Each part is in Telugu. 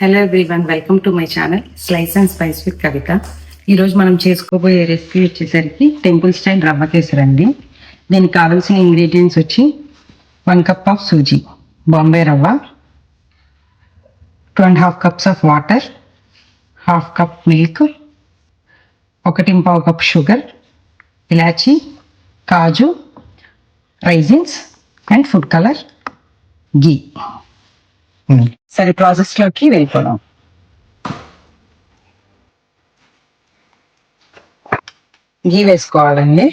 Hello everyone, welcome to my channel slice and spice with Kavitha. ఈరోజు మనం చేసుకోబోయే రెసిపీ వచ్చేసరికి టెంపుల్ స్టైల్ రవ్వ కేసరి అండి. దీనికి కావాల్సిన ఇంగ్రీడియంట్స్ వచ్చి 1 cup of suji, Bombay rava, 2.5 cups of water, 1/2 cup milk, 1.25 cup sugar, elaichi, kaju, raisins and food colour, ghee. సరే, ప్రాసెస్లోకి వెళ్ళిపోదాం. గీ వేసుకోవాలండి.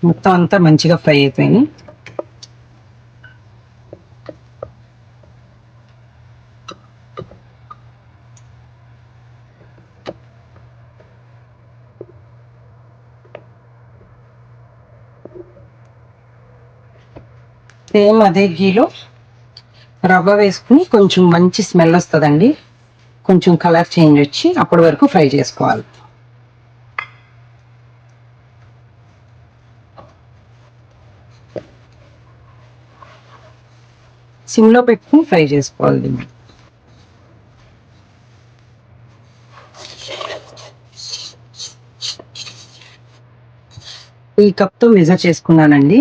మొత్తం అంతా మంచిగా ఫ్రై అయిపోయింది. సేమ్ అదే గీలో రవ్వ వేసుకుని కొంచెం మంచి స్మెల్ వస్తుందండి. కొంచెం కలర్ చేంజ్ వచ్చి అప్పటి వరకు ఫ్రై చేసుకోవాలి. సిమ్లో పెట్టుకుని ఫ్రై చేసుకోవాలి. ఈ కప్తో మెజర్ చేసుకున్నానండి.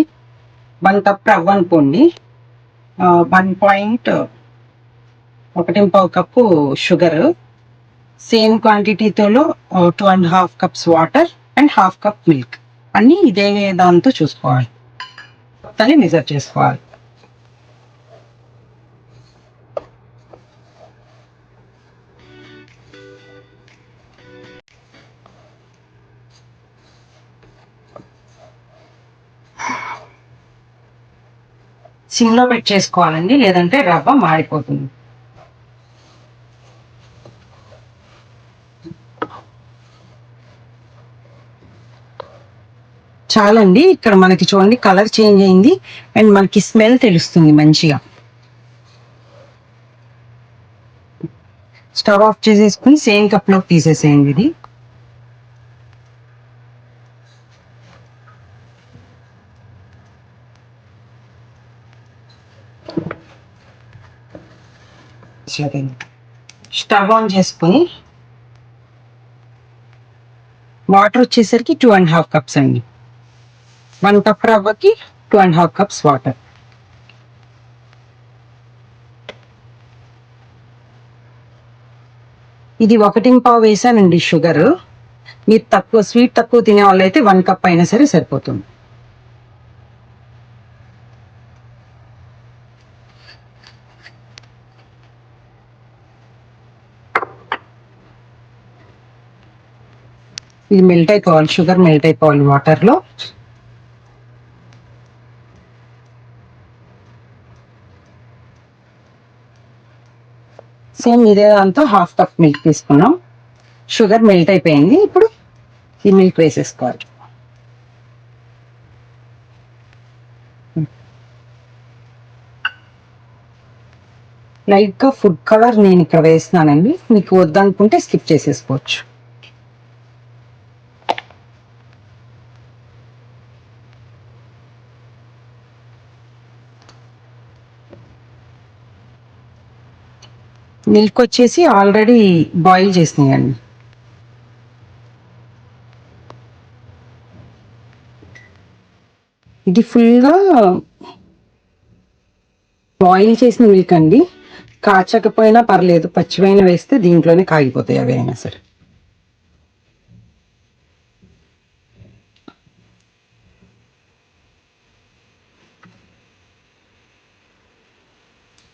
1 కప్ రవ్వ అనుకోండి, 1.1 కప్పు షుగర్, సేమ్ క్వాంటిటీతో 2.5 cups water and 1/2 cup milk, అన్నీ ఇదే దాంతో చూసుకోవాలి. మొత్తాన్ని మెజర్ చేసుకోవాలి. సిమ్లో పెట్టి చేసుకోవాలండి, లేదంటే రవ్వ మాడిపోతుంది. చాలండి. ఇక్కడ మనకి చూడండి కలర్ చేంజ్ అయింది అండ్ మనకి స్మెల్ తెలుస్తుంది మంచిగా. స్టవ్ ఆఫ్ చేసేసుకుని సేమ్ కప్లోకి తీసేసేయండి. ఇది స్టవ్ ఆన్ చేసుకుని వాటర్ వచ్చేసరికి 2.5 కప్స్ అండి. 1 కప్ రవ్వకి 2.5 కప్స్ వాటర్. ఇది 1.25 వేసానండి షుగర్. మీరు స్వీట్ తక్కువ తినే వాళ్ళు అయితే 1 కప్ అయినా సరే సరిపోతుంది. ఇది మెల్ట్ అయిపోవాలి, షుగర్ మెల్ట్ అయిపోవాలి వాటర్లో. సేమ్ ఇదే దాంతో 1/2 కప్ మిల్క్ తీసుకున్నాం. షుగర్ మెల్ట్ అయిపోయింది. ఇప్పుడు ఈ మిల్క్ వేసేసుకోవాలి. లైట్గా ఫుడ్ కలర్ నేను ఇక్కడ వేస్తున్నానండి, మీకు వద్దనుకుంటే స్కిప్ చేసేసుకోవచ్చు. మిల్క్ వచ్చేసి ఆల్రెడీ బాయిల్ చేసినాయండి. ఇది ఫుల్గా బాయిల్ చేసిన మిల్క్ అండి. కాచకపోయినా పర్లేదు, పచ్చివైన వేస్తే దీంట్లోనే కాగిపోతాయి అవి అయినా సరే.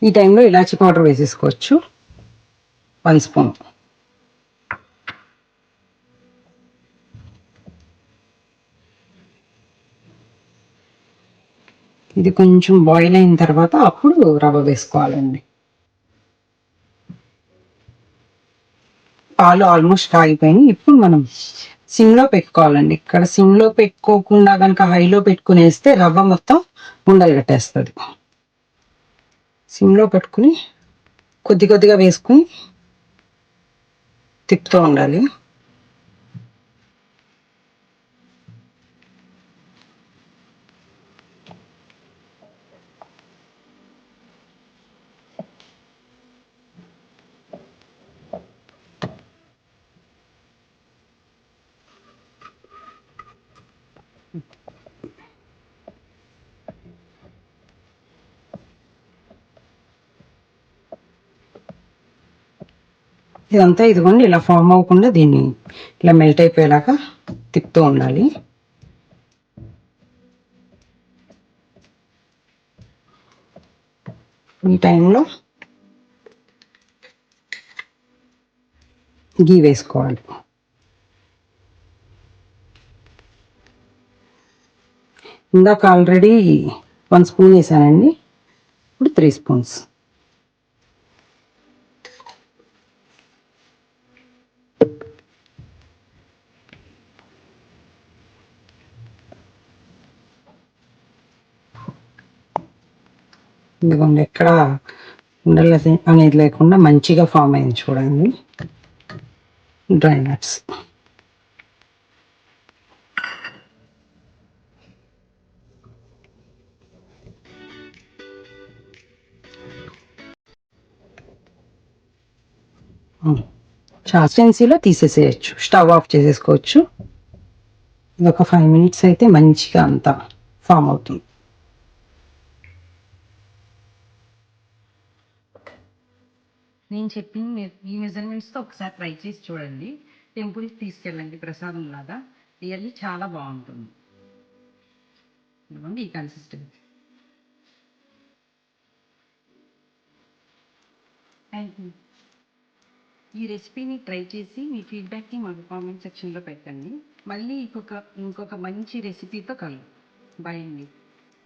ఈ టైంలో ఇలాచీ పౌడర్ వేసేసుకోవచ్చు, 1 స్పూన్. ఇది కొంచెం బాయిల్ అయిన తర్వాత అప్పుడు రవ్వ వేసుకోవాలండి. పాలు ఆల్మోస్ట్ కాగిపోయినాయి. ఇప్పుడు మనం సిమ్లో పెట్టుకోవాలండి. ఇక్కడ సిమ్లో పెట్టుకోకుండా కనుక హైలో పెట్టుకుని వేస్తే రవ్వ మొత్తం ఉండలు కట్టేస్తుంది. సిమ్లో పెట్టుకుని కొద్ది కొద్దిగా వేసుకుని తిప్పుతూ ఉండాలి. ఇదంతా ఇదిగోండి ఇలా ఫామ్ అవ్వకుండా దీన్ని ఇలా మెల్ట్ అయిపోయేలాగా తిప్పుతూ ఉండాలి. ఈ టైంలో గీ వేసుకోవాలి. ఇందాక ఆల్రెడీ 1 స్పూన్ వేసానండి, ఇప్పుడు 3 స్పూన్స్. ఇదిగోండి ఎక్కడ ఉండలు అనేది లేకుండా మంచిగా ఫామ్ అయింది చూడండి. డ్రై నట్స్ చాస్టెన్సీలో తీసేసేయచ్చు, స్టవ్ ఆఫ్ చేసేసుకోవచ్చు. ఇది ఒక 5 మినిట్స్ అయితే మంచిగా అంతా ఫామ్ అవుతుంది. నేను చెప్పిన ఈ మెజర్మెంట్స్తో ఒకసారి ట్రై చేసి చూడండి. టెంపుల్కి తీసుకెళ్ళండి ప్రసాదం లాగా, రియల్లీ చాలా బాగుంటుంది. ఇదిగోండి ఈ కన్సిస్టెన్సీ. Thank you. ఈ రెసిపీని ట్రై చేసి మీ ఫీడ్బ్యాక్ని మాకు కామెంట్ సెక్షన్లో పెట్టండి. మళ్ళీ ఇంకొక మంచి రెసిపీతో కలుద్దాం. బాయ్ అండి.